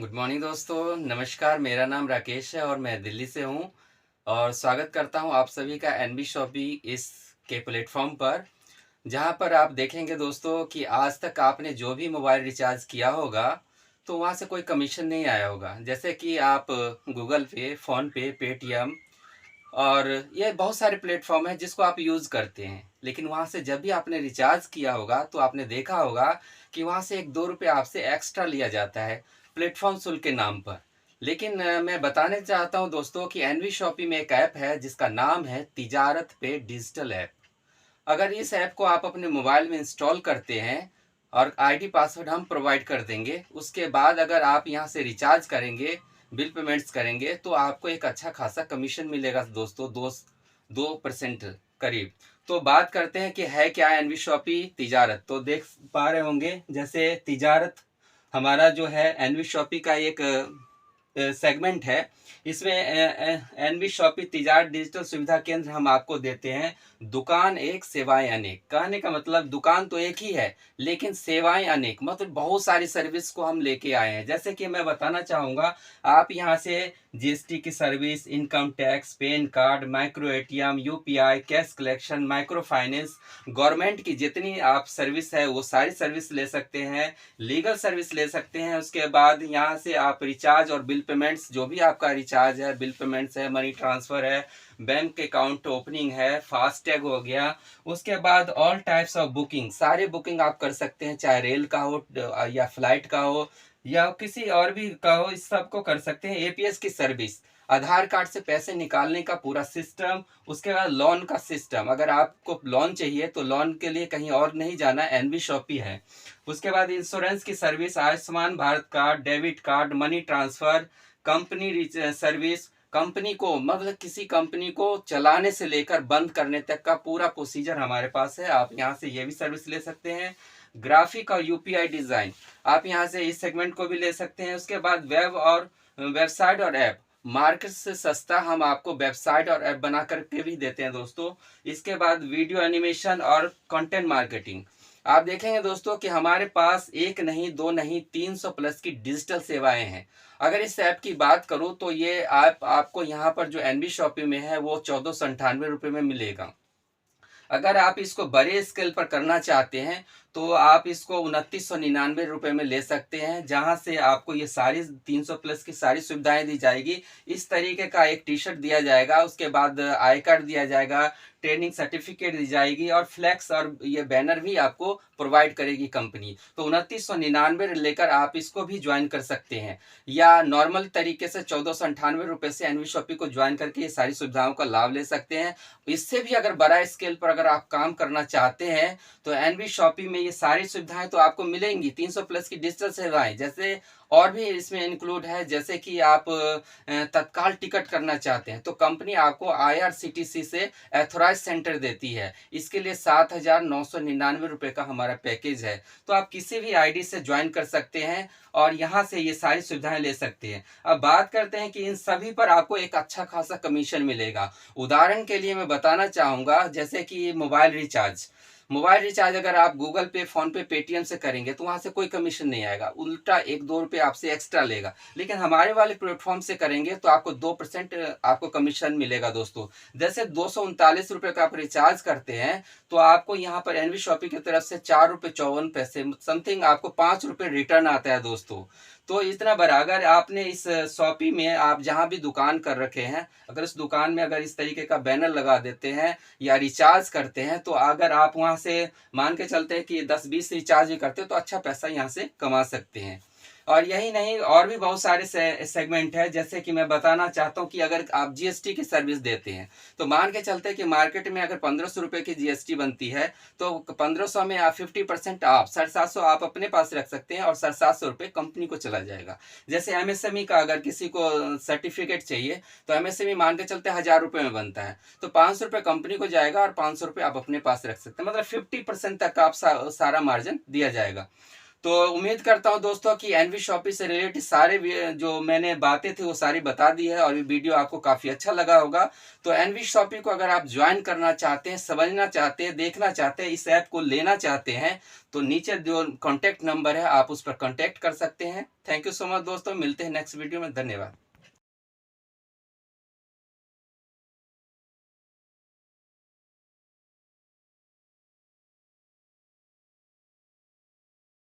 Good morning दोस्तों, नमस्कार। मेरा नाम राकेश है और मैं दिल्ली से हूँ और स्वागत करता हूँ आप सभी का एनबी शॉपी इस के प्लेटफॉर्म पर, जहाँ पर आप देखेंगे दोस्तों कि आज तक आपने जो भी मोबाइल रिचार्ज किया होगा तो वहाँ से कोई कमीशन नहीं आया होगा। जैसे कि आप गूगल पे, फ़ोन पे, पेटीएम और ये बहुत सारे प्लेटफॉर्म हैं जिसको आप यूज़ करते हैं, लेकिन वहाँ से जब भी आपने रिचार्ज किया होगा तो आपने देखा होगा कि वहाँ से 1-2 रुपये आपसे एक्स्ट्रा लिया जाता है प्लेटफॉर्म शुल्क के नाम पर। लेकिन मैं बताने चाहता हूँ दोस्तों कि एनवी शॉपी में एक ऐप है जिसका नाम है तिजारत पे डिजिटल ऐप। अगर इस ऐप को आप अपने मोबाइल में इंस्टॉल करते हैं और आईडी पासवर्ड हम प्रोवाइड कर देंगे, उसके बाद अगर आप यहाँ से रिचार्ज करेंगे, बिल पेमेंट्स करेंगे तो आपको एक अच्छा खासा कमीशन मिलेगा दोस्तों, 2% करीब। तो बात करते हैं कि है क्या एनवी शॉपी तिजारत। तो देख पा रहे होंगे जैसे तिजारत हमारा जो है एनवी शॉपी का एक सेगमेंट है। इसमें एनवी शॉपी तिजारत डिजिटल सुविधा केंद्र हम आपको देते हैं। दुकान एक सेवाएं अनेक, कहने का मतलब दुकान तो एक ही है लेकिन सेवाएं अनेक, मतलब बहुत सारी सर्विस को हम लेके आए हैं। जैसे कि मैं बताना चाहूँगा, आप यहाँ से जीएसटी की service, income tax, pan card, micro ATM, UPI, cash collection, micro finance, government की जितनी आप सर्विस है वो सारी सर्विस ले सकते हैं। लीगल सर्विस ले सकते हैं। उसके बाद यहाँ से आप रिचार्ज और बिल पेमेंट्स, जो भी आपका रिचार्ज है, बिल पेमेंट्स है, मनी ट्रांसफ़र है, बैंक अकाउंट ओपनिंग है, फास्टैग हो गया। उसके बाद ऑल टाइप्स ऑफ बुकिंग, सारे बुकिंग आप कर सकते हैं, चाहे रेल का हो या फ्लाइट का हो या किसी और भी का हो, इस सब को कर सकते हैं। एपीएस की सर्विस, आधार कार्ड से पैसे निकालने का पूरा सिस्टम। उसके बाद लोन का सिस्टम, अगर आपको लोन चाहिए तो लोन के लिए कहीं और नहीं जाना, एनबी शॉपी है। उसके बाद इंश्योरेंस की service, Ayushman Bharat card, debit card, money transfer, company service, company को मतलब किसी कंपनी को चलाने से लेकर बंद करने तक का पूरा प्रोसीजर हमारे पास है। आप यहाँ से ये भी सर्विस ले सकते हैं। ग्राफिक और यूपीआई डिज़ाइन, आप यहाँ से इस सेगमेंट को भी ले सकते हैं। उसके बाद वेब और वेबसाइट और ऐप, मार्केट से सस्ता हम आपको वेबसाइट और ऐप बना करके भी देते हैं दोस्तों। इसके बाद वीडियो एनिमेशन और कंटेंट मार्केटिंग, आप देखेंगे दोस्तों कि हमारे पास एक नहीं, दो नहीं, 300 प्लस की डिजिटल सेवाएं हैं। अगर इस ऐप की बात करूं तो ये ऐप आपको यहाँ पर जो एनबी शॉपी में है वो 1498 रुपये में मिलेगा। अगर आप इसको बड़े स्केल पर करना चाहते हैं तो आप इसको 2999 रुपये में ले सकते हैं, जहां से आपको ये सारी 300 प्लस की सारी सुविधाएं दी जाएगी। इस तरीके का एक टी शर्ट दिया जाएगा, उसके बाद आई कार्ड दिया जाएगा, ट्रेनिंग सर्टिफिकेट दी जाएगी और फ्लैक्स और ये बैनर भी आपको प्रोवाइड करेगी कंपनी। तो 2999 लेकर आप इसको भी ज्वाइन कर सकते हैं, या नॉर्मल तरीके से 1498 रुपये से एनवी शॉपी को ज्वाइन करके ये सारी सुविधाओं का लाभ ले सकते हैं। इससे भी अगर बड़ा स्केल पर अगर आप काम करना चाहते हैं तो एनवी शॉपी में ये सारी सुविधाएं तो आपको मिलेंगी। 300 प्लस की डिजिटल सेवाएं, जैसे और भी इसमें इंक्लूड है। जैसे कि आप तत्काल टिकट करना चाहते हैं तो कंपनी आपको आईआरसीटीसी से एथोराइज सेंटर देती है। इसके लिए 7,999 रुपये का हमारा पैकेज है। तो आप किसी भी आईडी से ज्वाइन कर सकते हैं और यहाँ से ये सारी सुविधाएं ले सकते हैं। अब बात करते हैं कि इन सभी पर आपको एक अच्छा खासा कमीशन मिलेगा। उदाहरण के लिए मैं बताना चाहूँगा, जैसे कि मोबाइल रिचार्ज अगर आप गूगल पे, फ़ोन पे, पेटीएम से करेंगे तो वहाँ से कोई कमीशन नहीं आएगा, उल्टा 1-2 रुपये आपसे एक्स्ट्रा लेगा। लेकिन हमारे वाले प्लेटफॉर्म से करेंगे तो आपको 2% आपको कमीशन मिलेगा दोस्तों। जैसे 239 रुपये का आप रिचार्ज करते हैं तो आपको यहाँ पर एनवी शॉपी की तरफ से 4 रुपये 54 पैसे समथिंग आपको 5 रुपये रिटर्न आता है दोस्तों। तो इतना बराबर आपने इस शॉपी में आप जहाँ भी दुकान कर रखे हैं, अगर इस दुकान में अगर इस तरीके का बैनर लगा देते हैं या रिचार्ज करते हैं तो अगर आप वहाँ से मान के चलते हैं कि 10-20 रिचार्ज भी करते हैं तो अच्छा पैसा यहाँ से कमा सकते हैं। और यही नहीं, और भी बहुत सारे सेगमेंट है। जैसे कि मैं बताना चाहता हूँ कि अगर आप जीएसटी की सर्विस देते हैं तो मान के चलते हैं कि मार्केट में अगर 1500 रुपये की जीएसटी बनती है तो 1500 में आप 50% आप 750 आप अपने पास रख सकते हैं और 750 रुपये कंपनी को चला जाएगा। जैसे एमएसएमई का अगर किसी को सर्टिफिकेट चाहिए तो एमएसएमई मान के चलते 1000 रुपये में बनता है, तो 500 रुपये कंपनी को जाएगा और 500 रुपये आप अपने पास रख सकते हैं, मतलब 50% तक आप सारा मार्जिन दिया जाएगा। तो उम्मीद करता हूं दोस्तों कि एनवी शॉपी से रिलेटेड सारे जो मैंने बातें थी वो सारी बता दी है और ये वीडियो आपको काफ़ी अच्छा लगा होगा। तो एनवी शॉपी को अगर आप ज्वाइन करना चाहते हैं, समझना चाहते हैं, देखना चाहते हैं, इस ऐप को लेना चाहते हैं, तो नीचे जो कॉन्टैक्ट नंबर है आप उस पर कॉन्टैक्ट कर सकते हैं। थैंक यू सो मच दोस्तों, मिलते हैं नेक्स्ट वीडियो में। धन्यवाद।